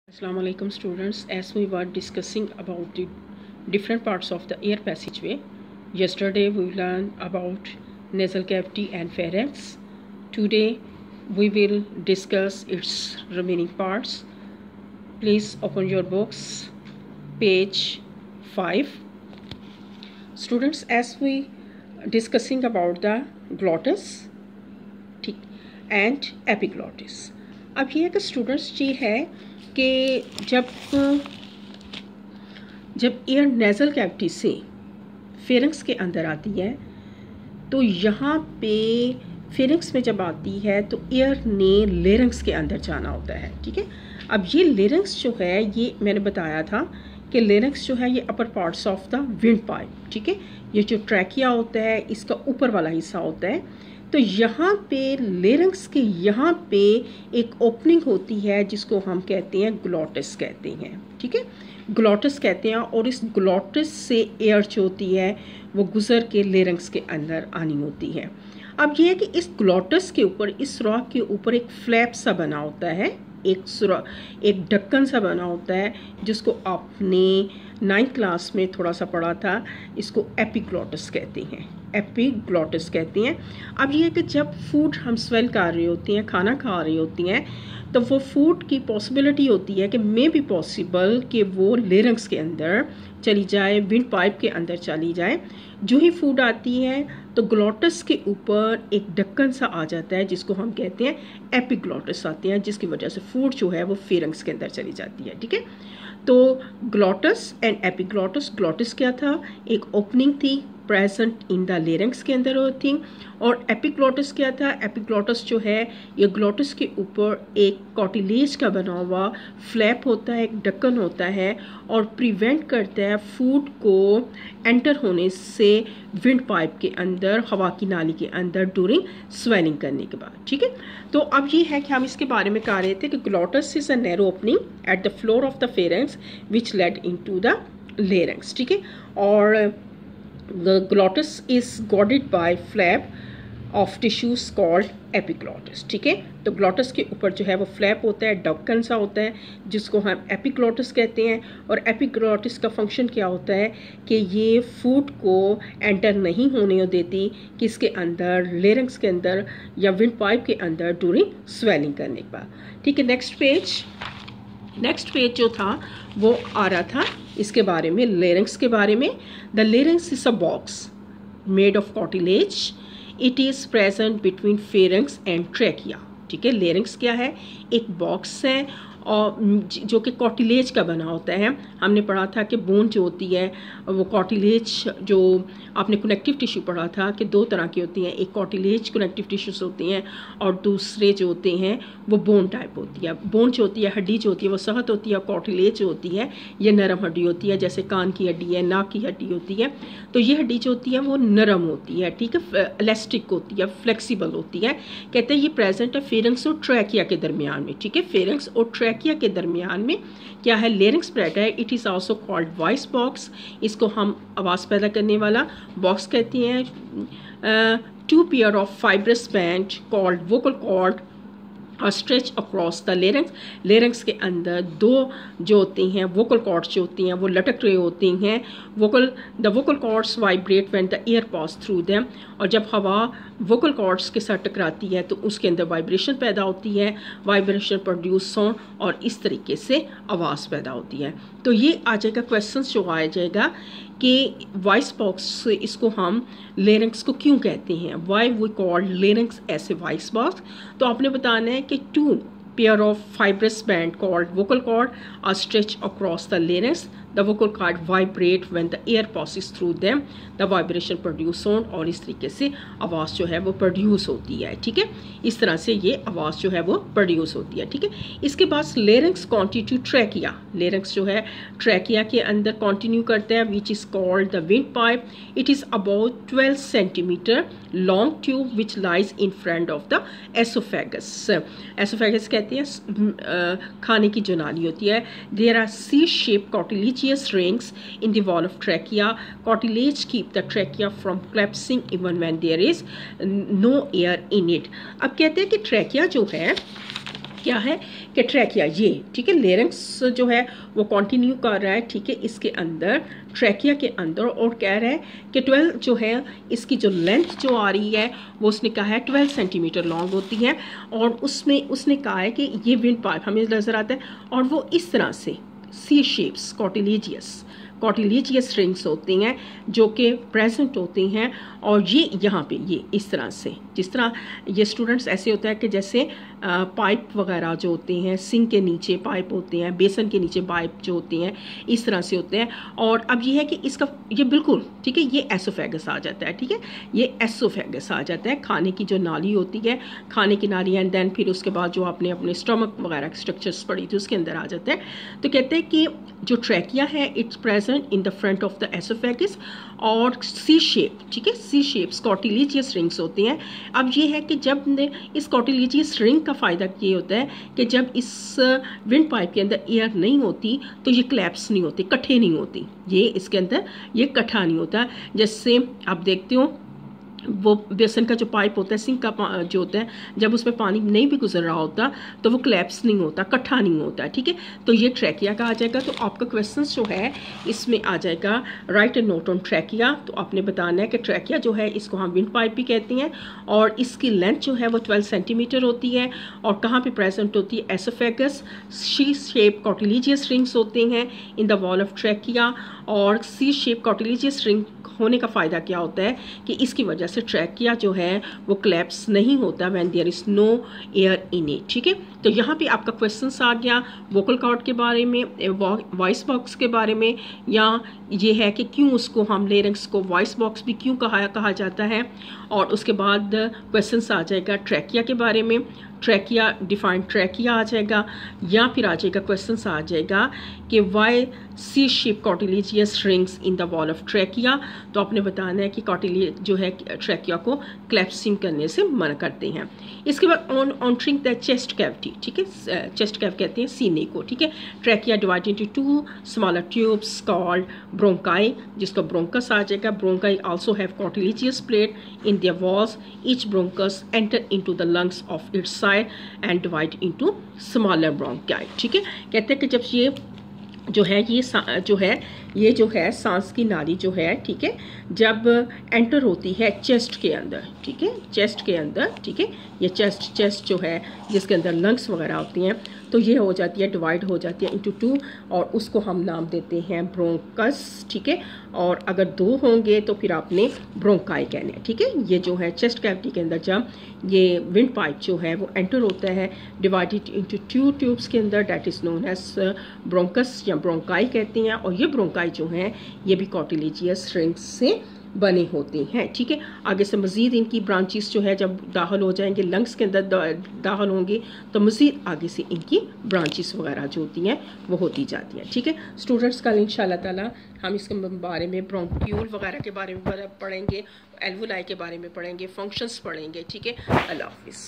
Assalamu alaikum students. As we were discussing about the different parts of the air passageway, yesterday we learned about nasal cavity and pharynx. Today we will discuss its remaining parts. Please open your books, page 5. Students, as we discussing about the glottis and epiglottis. अब ये कि students ये है कि जब air nasal cavity से pharynx के अंदर आती है तो यहाँ पे फेरिंक्स में जब आती है तो एयर ने लेरिंक्स के अंदर जाना होता है। ठीक है, अब ये लेरिंक्स जो है, ये मैंने बताया था कि लेरिंक्स जो है ये upper parts of the windpipe. ठीक है, ये जो ट्रैकिया होता है इसका ऊपर वाला हिस्सा होता है। तो यहाँ पे लेरिंक्स के यहाँ पे एक ओपनिंग होती है जिसको हम कहते हैं ग्लॉटिस कहते हैं। ठीक है, ग्लॉटिस कहते हैं, और इस ग्लॉटिस से एयर जो होती है वो गुजर के लेरिंक्स के अंदर आनी होती है। अब ये है कि इस ग्लॉटिस के ऊपर, इस सुराख के ऊपर एक फ्लैप सा बना होता है, एक ढक्कन सा बना होता है जिसको आपने 9th क्लास में थोड़ा सा पढ़ा था। इसको एपिग्लॉटिस कहते हैं, एपिग्लॉटिस कहते हैं। अब ये है कि जब फूड हम स्वेल कर रही होती हैं, खाना खा रही होती हैं, तो वो फूड की पॉसिबिलिटी होती है कि मे बी पॉसिबल कि वो लेरिंक्स के अंदर चली जाए, विंड पाइप के अंदर चली जाए। जो ही फूड आती है तो ग्लॉटिस के ऊपर एक ढक्कन सा आ जाता है जिसको हम कहते हैं एपिग्लॉटिस आते हैं, जिसकी वजह से फूड जो है वो फेरिंक्स के अंदर चली जाती है। ठीक है, तो ग्लॉटिस एंड एपिग्लॉटिस, ग्लॉटिस क्या था, एक ओपनिंग थी प्रेजेंट इन द लेरिंक्स के अंदर होती, और एपिग्लॉटिस क्या था, एपिग्लॉटिस जो है ये ग्लॉटिस के ऊपर एक कॉटिलेज का बना हुआ फ्लैप होता है, एक ढक्कन होता है, और प्रिवेंट करता है फूड को एंटर होने से विंड पाइप के अंदर, हवा की नाली के अंदर ड्यूरिंग स्वेलिंग करने के बाद। ठीक है, तो अब ये है कि हम इसके बारे में कह रहे थे कि glottis is a narrow opening at the floor of the pharynx which lead into the larynx. ठीक है, और the glottis is guarded by flap of tissues called epiglottis। ठीक है, तो ग्लॉटिस के ऊपर जो है वो फ्लैप होता है, ढक्कन सा होता है जिसको हम एपिग्लॉटिस कहते हैं। और एपिग्लॉटिस का फंक्शन क्या होता है कि ये फूड को एंटर नहीं होने देती किसके अंदर, लेरिंक्स के अंदर या विंड पाइप के अंदर ड्यूरिंग स्वेलिंग करने के बाद। ठीक है, नेक्स्ट पेज जो था वो आ रहा था इसके बारे में, लेरिंक्स के बारे में। The larynx is a box made of cartilage, it is present between pharynx and trachea. ठीक है, लेरिंक्स क्या है, एक बॉक्स है और जो कि कॉटिलेज का बना होता है। हमने पढ़ा था कि बोन जो होती है वो कॉटिलेज, जो आपने कनेक्टिव टिश्यू पढ़ा था कि दो तरह की होती हैं, एक कॉटिलेज कनेक्टिव टिश्यूज होती हैं और दूसरे जो होते हैं वो बोन टाइप होती है। बोन जो होती है, हड्डी जो होती है वो सख्त होती है, कॉटिलेज जो होती है ये नरम हड्डी होती है, जैसे कान की हड्डी है, नाक की हड्डी होती है। तो ये हड्डी जो होती है वो नरम होती है, ठीक है, इलास्टिक होती है, फ्लेक्सिबल होती है। कहते हैं ये प्रेजेंट है फेरिंक्स और ट्रैकिया के दरमियान में। ठीक है, फेरिंक्स और ट्रैकिया के दरमियान में क्या है, लेरिंक्स ब्रेड है। It is also called voice box, इसको हम आवाज़ पैदा करने वाला बॉक्स कहते हैं। 2 pair of fibrous band called vocal cord और stretch across the larynx. Larynx के अंदर दो जो होती हैं वोकल कॉर्ड्स जो होती हैं वो लटक रही होती हैं। The vocal cords vibrate when the air pass through them, और जब हवा वोकल कॉर्ड्स के साथ टकराती है तो उसके अंदर वाइब्रेशन पैदा होती है, वाइब्रेशन प्रोड्यूस साउंड, और इस तरीके से आवाज़ पैदा होती है। तो ये आ जाएगा क्वेश्चन जो आ जाएगा कि वॉइस बॉक्स से इसको हम लेरिंक्स को क्यों कहते हैं, why we call larynx as a voice box. तो आपने बताना है कि 2 pair of fibrous band called vocal cord are stretched across the larynx. The vocal cord vibrate when the air passes through them. The vibration produce sound, और इस तरीके से आवाज़ जो है वो प्रोड्यूस होती है। ठीक है, इस तरह से ये आवाज़ जो है वो प्रोड्यूस होती है। ठीक है, इसके बाद लेरिंक्स कॉन्टिन्यू ट्रैकिया, लेरिंक्स जो है ट्रैकिया के अंदर कॉन्टिन्यू करता है, which is called the windpipe. It is about 12 centimetre long tube which lies in front of the oesophagus. Oesophagus कहते हैं खाने की जो नाली होती है। There are C shape cartilaginous rings in the wall of trachea. Cartilage keep the trachea from collapsing even when there is no air in it. अब कहते हैं कि ट्रैकिया जो है क्या है कि ट्रैकिया ये, ठीक है, लेरिंक्स जो है वो कंटिन्यू कर रहा है, ठीक है, इसके अंदर ट्रैकिया के अंदर, और कह रहा है कि 12 जो है इसकी जो लेंथ जो आ रही है वो उसने कहा है 12 सेंटीमीटर लॉन्ग होती है, और उसमें उसने कहा है कि ये विंड पाइप हमें नज़र आता है और वो इस तरह से सी शेप्स कॉटिलीजियस रिंग्स होती हैं जो कि प्रेजेंट होती हैं, और ये यहाँ पे ये इस तरह से, जिस तरह ये स्टूडेंट्स ऐसे होता है कि जैसे पाइप वगैरह जो होते हैं, सिंक के नीचे पाइप होते हैं, बेसन के नीचे पाइप जो होती हैं, इस तरह से होते हैं। और अब ये है कि इसका ये बिल्कुल ठीक है, ये एसोफेगस आ जाता है, ठीक है, ये एसोफेगस आ जाता है, खाने की जो नाली होती है, खाने की नाली, एंड देन फिर उसके बाद जो आपने अपने स्टमक वगैरह स्ट्रक्चर्स पढ़ी थी उसके अंदर आ जाता है। तो कहते हैं कि जो ट्रैकिया है it's present in the front of the oesophagus, और सी शेप, ठीक है, सी शेप्स कॉटिलीजियस रिंग्स होती हैं। अब ये है कि जब इस कॉटिलीजियस रिंग का फ़ायदा ये होता है कि जब इस विंड पाइप के अंदर एयर नहीं होती तो ये क्लैप्स नहीं होती, इकट्ठे नहीं होती, ये इसके अंदर ये इकट्ठा नहीं होता। जैसे आप देखते हो वो बेसन का जो पाइप होता है, सिंक का जो होता है, जब उसमें पानी नहीं भी गुजर रहा होता तो वो क्लैप्स नहीं होता, इकट्ठा नहीं होता, ठीक है। तो ये ट्रैकिया का आ जाएगा। तो आपका क्वेश्चन जो है इसमें आ जाएगा right A note on trachea. तो आपने बताना है कि ट्रैकिया जो है इसको हम विंड पाइप भी कहते हैं, और इसकी लेंथ जो है वो 12 सेंटीमीटर होती है, और कहाँ पे प्रेजेंट होती है, एसोफेगस, सी शेप कॉटिलीजियस रिंग्स होते हैं इन द वॉल ऑफ ट्रैकिया। और सी शेप कॉटिलीजियस रिंग होने का फ़ायदा क्या होता है कि इसकी वजह से ट्रैकिया जो है वो क्लैप्स नहीं होता when there is no air in it, ठीक है। तो यहाँ पे आपका क्वेश्चन आ गया वोकल कॉर्ड के बारे में, वॉइस बॉक्स के बारे में, या ये है कि क्यों उसको हम लेरिंक्स को वॉइस बॉक्स भी क्यों कहा जाता है। और उसके बाद क्वेश्चन आ जाएगा ट्रैकिया के बारे में, ट्रैकिया डिफाइंड ट्रैकिया आ जाएगा, या फिर आ जाएगा क्वेश्चन आ जाएगा कि why C shape cartilaginous rings in the wall of trachea. तो आपने बताना है कि कॉटिली जो है ट्रैकिया को क्लैप्सिंग करने से मना करते हैं। इसके बाद ऑन ऑन्ट्रिंग द चेस्ट कैविटी, ठीक है, चेस्ट कैव कहते हैं सीने को, ठीक है। Trachea divide into 2 smaller tubes called bronchi, जिसका ब्रोंकस आ जाएगा। Bronchi also have cartilaginous plate in their walls, each bronchus enter into the lungs of its side and divide into smaller bronchi, ठीक है। कहते हैं कि जब ये जो है ये जो है सांस की नाली जो है, ठीक है, जब एंटर होती है चेस्ट के अंदर, ठीक है, चेस्ट के अंदर, ठीक है, ये चेस्ट जो है जिसके अंदर लंग्स वगैरह होती हैं, तो ये हो जाती है, डिवाइड हो जाती है इनटू 2, और उसको हम नाम देते हैं ब्रोंकस, ठीक है। और अगर 2 होंगे तो फिर आपने ब्रोंकाई कहने हैं, ठीक है। ये जो है चेस्ट कैविटी के अंदर जब ये विंड पाइप जो है वो एंटर होता है डिवाइडेड इनटू 2 ट्यूब्स के अंदर, that is known as bronchus या ब्रोंकाई कहते हैं। और ये ब्रोंकाई जो हैं ये भी कॉटिलीजियस रिंग्स से बने होते हैं, ठीक है। आगे से मज़ीद इनकी ब्रांचेस जो है जब दाखिल हो जाएंगे लंग्स के अंदर दाखिल होंगे तो मज़ीद आगे से इनकी ब्रांचेस वगैरह जो होती हैं वो होती जाती हैं, ठीक है। स्टूडेंट्स कल इंशाल्लाह ताला हम इसके बारे में ब्रोंक्यूल वगैरह के बारे में पढ़ेंगे, एल्वोलाई के बारे में पढ़ेंगे, फंक्शंस पढ़ेंगे, ठीक है। अल्लाह हाफिज़।